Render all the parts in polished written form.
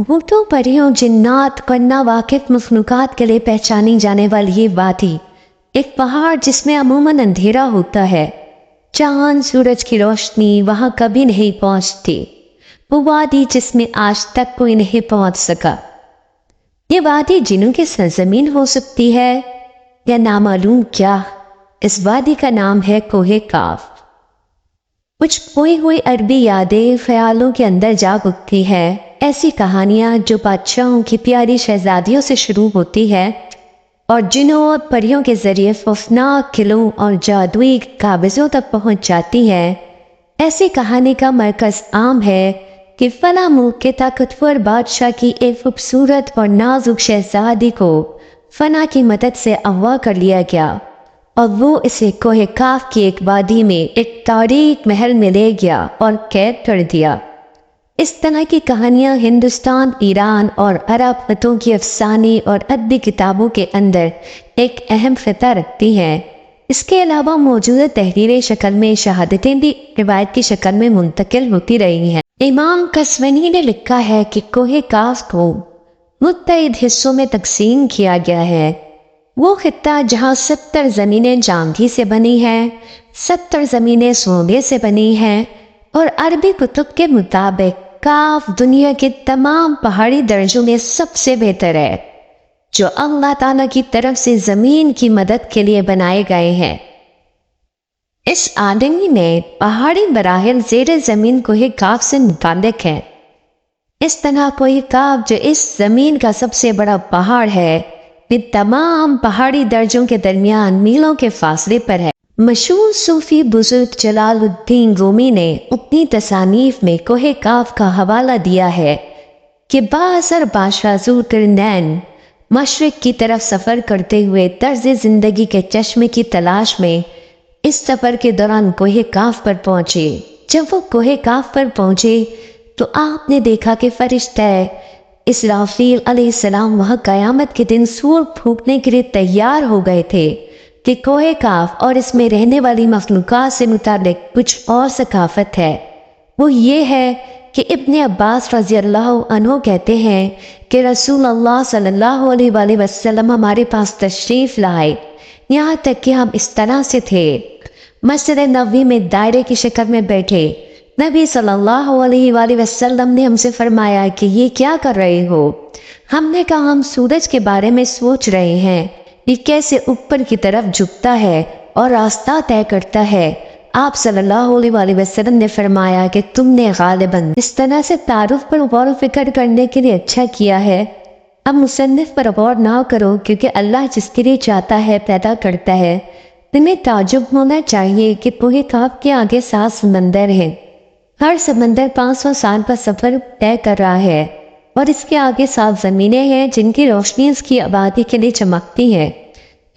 भूतों परियों जिन्नात और नावाकिफ मखलूकात के लिए पहचानी जाने वाली ये वादी एक पहाड़ जिसमें अमूमन अंधेरा होता है। चांद सूरज की रोशनी वहां कभी नहीं पहुंचती। वो वादी जिसमें आज तक कोई नहीं पहुंच सका। ये वादी जिन्हों की सरजमीन हो सकती है या नामालूम क्या। इस वादी का नाम है कोहे काफ। कुछ खोई हुई अरबी यादें ख्यालों के अंदर जाग उठती है। ऐसी कहानियां जो बादशाहों की प्यारी शहजादियों से शुरू होती है और जिन्हों और परियों के जरिए खौफनाक किलों और जादुई काबिजों तक पहुंच जाती है। ऐसी कहानी का मरकज आम है कि फला मुल्क के ताकतवर बादशाह की एक खूबसूरत और नाजुक शहजादी को फना की मदद से अगवा कर लिया गया और वो इसे कोहे काफ की एक वादी में एक तारीक महल में ले गया और कैद कर दिया। इस तरह की कहानियां हिंदुस्तान, ईरान और अरब खतों की अफसानी और अदबी किताबों के अंदर एक अहम फ़िता रखती हैं। इसके अलावा मौजूदा तहरीर शक्ल में शहादतें भी रिवायत की शक्ल में मुंतकिल होती रही हैं। इमाम कसवनी ने लिखा है कि कोहे काफ को मुत्तहिद हिस्सों में तकसीम किया गया है। वो खित्ता जहाँ 70 ज़मीनें चांदी से बनी हैं, 70 ज़मीनें सोने से बनी हैं और अरबी कुतुब के मुताबिक काफ दुनिया के तमाम पहाड़ी दर्जों में सबसे बेहतर है, जो अल्लाह ताला की तरफ से ज़मीन की मदद के लिए बनाए गए हैं। इस आदमी में पहाड़ी बराहिल ज़ेरे ज़मीन कोहे काफ से मुताल्लिक है। इस तरह कोहे काफ जो इस ज़मीन का सबसे बड़ा पहाड़ है, इन तमाम पहाड़ी दर्जों के दरमियान मीलों के फासले पर है। मशहूर सूफी बुजुर्ग जलालुद्दीन रूमी ने अपनी तसानीफ में कोहे काफ का हवाला दिया है कि बासर बादशाह ज़ुल्करनैन मशरिक की तरफ सफ़र करते हुए तर्ज ज़िंदगी के चश्मे की तलाश में इस सफ़र के दौरान कोहे काफ पर पहुँचे। जब वो कोहे काफ पर पहुँचे तो आपने देखा कि फरिश्ता इसराफील अलैहिस्सलाम वह क़यामत के दिन सूर फूंकने के लिए तैयार हो गए थे कि कोहे काफ और इसमें रहने वाली मखलूक़ात से मुतालिक कुछ और सकाफत है। वो ये है कि इब्ने अब्बास रज़ी अल्लाह अन्हु कहते हैं कि रसूल अल्लाह सल्लल्लाहु अलैहि वसल्लम हमारे पास तशरीफ़ लाए। यहाँ तक कि हम इस तरह से थे, मस्जिद नबवी में दायरे की शक्ल में बैठे। नबी सल्लल्लाहु अलैहि वसल्लम ने हमसे फरमाया कि ये क्या कर रहे हो। हमने कहा हम सूरज के बारे में सोच रहे हैं, ये कैसे ऊपर की तरफ झुकता है और रास्ता तय करता है। आप सल्लल्लाहु अलैहि वसल्लम ने फरमाया कि तुमने गालिबन इस तरह से तारुफ पर गौर व फिक्र करने के लिए अच्छा किया है। अब मुसन्निफ पर गौर ना करो, क्योंकि अल्लाह जिसके लिए चाहता है पैदा करता है। तुम्हें ताजुब होना चाहिए कि कोहे काफ के आगे 7 समंदर हैं। हर समंदर 500 साल का सफ़र तय कर रहा है और इसके आगे 7 ज़मीनें हैं जिनकी रोशनी इसकी आबादी के लिए चमकती है।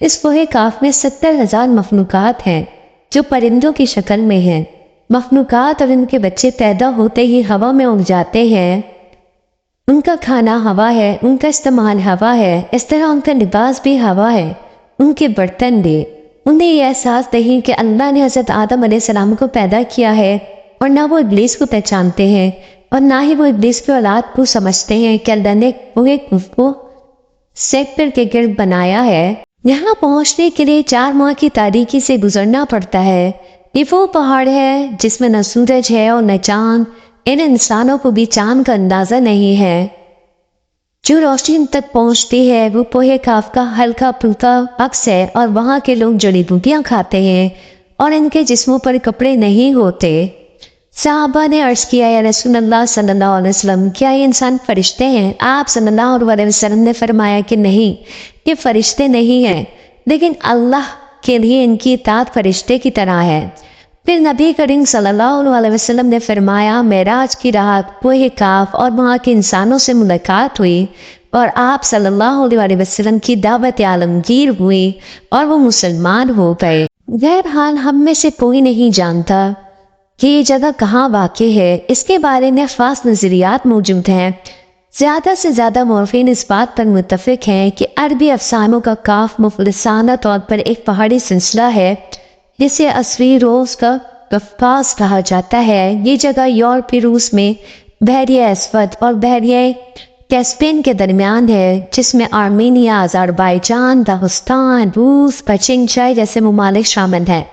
इस कोहे काफ में 70,000 मखलूक़ात हैं जो परिंदों की शक्ल में हैं। मखलूक़ात और इनके बच्चे पैदा होते ही हवा में उड़ जाते हैं। उनका खाना हवा है, उनका इस्तेमाल हवा है, इस तरह उनका लिबास भी हवा है, उनके बर्तन भी। उन्हें यह एहसास नहीं कि अल्लाह ने हज़रत आदम अलैहिस्सलाम को पैदा किया है और ना वो इब्लीस को पहचानते हैं और ना ही वो इब्लीस की औलाद को समझते हैं कि अल्लाह ने को सेक्टर के गिर्द बनाया है। यहाँ पहुँचने के लिए 4 माह की तारीकी से गुजरना पड़ता है। ये वो पहाड़ है जिसमें न सूरज है और न चांद। इन इंसानों को भी चांद का अंदाज़ा नहीं है। जो रोशनी तक पहुँचती है वो कोहे काफ का हल्का फुल्का अक्स है और वहाँ के लोग जड़ी बूटियाँ खाते हैं और इनके जिस्मों पर कपड़े नहीं होते। साहबा ने अर्ज़ किया, या रसूलल्लाह सल्लल्लाहु अलैहि वसल्लम, क्या ये इंसान फरिश्ते हैं? आप सल्लल्लाहु अलैहि वसल्लम ने फरमाया कि नहीं, ये फरिश्ते नहीं हैं, लेकिन अल्लाह के लिए इनकी इताअत फरिश्ते की तरह है। फिर नबी करीम सल्लल्लाहु अलैहि वसल्लम ने फरमाया, मेराज की रात कोहे काफ और वहाँ के इंसानों से मुलाकात हुई और आप सल्लल्लाहु अलैहि वसल्लम की दावत आलमगीर हुई और वो मुसलमान हो गए। बहरहाल हम में से कोई नहीं जानता कि ये जगह कहाँ वाक़ई है। इसके बारे में ख़ास नज़रियात मौजूद हैं। ज़्यादा से ज़्यादा मौरख़ीन इस बात पर मुत्तफ़िक़ हैं कि अरबी अफ़सानों का काफ मुख़लिसाना तौर पर एक पहाड़ी सिलसिला है जिसे असरी रोज़ का कफ़कास कहा जाता है। ये जगह यूरोपीय रूस में बहरिया अस्वद और बहरिया कैस्पियन के दरमियान है, जिसमें आर्मेनिया, अज़रबैजान, दागिस्तान, रूस, पचिंचाई जैसे ममालिक शामिल हैं।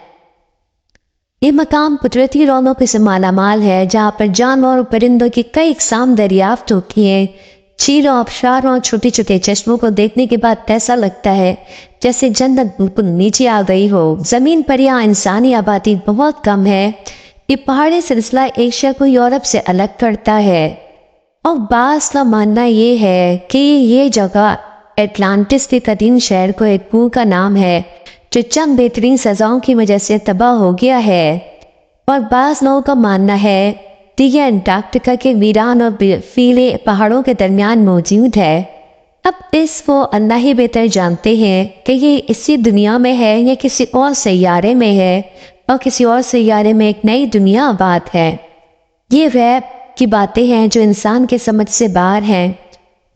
ये मकाम कुदरती रौनकों से मालामाल है, जहाँ पर जानवर और परिंदों की कई इकसाम दरियाफ्त होती हैं। झीलों, आबशारों और छोटे छोटे चश्मों को देखने के बाद ऐसा लगता है जैसे जन्नत बिल्कुल नीचे आ गई हो। ज़मीन पर यहाँ इंसानी आबादी बहुत कम है। ये पहाड़ी सिलसिला एशिया को यूरोप से अलग करता है, और बास का मानना ये है कि ये जगह एटलांटिस के कदीम शहर को एक कुएं का नाम है, जो चंद बेहतरीन सजाओं की वजह से तबाह हो गया है। और बास लोगों का मानना है कि यह अंटार्कटिका के वीरान और बर्फीले पहाड़ों के दरमियान मौजूद है। अब इसको अल्लाह ही बेहतर जानते हैं कि ये इसी दुनिया में है या किसी और सैयारे में है, और किसी और सैयारे में एक नई दुनिया आबाद है। ये गैब की बातें हैं जो इंसान के समझ से बाहर हैं।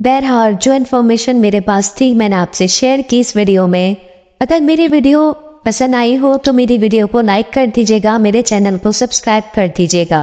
बहरहाल जो इन्फॉर्मेशन मेरे पास थी मैंने आपसे शेयर की इस वीडियो में। अगर मेरी वीडियो पसंद आई हो तो मेरी वीडियो को लाइक कर दीजिएगा, मेरे चैनल को सब्सक्राइब कर दीजिएगा।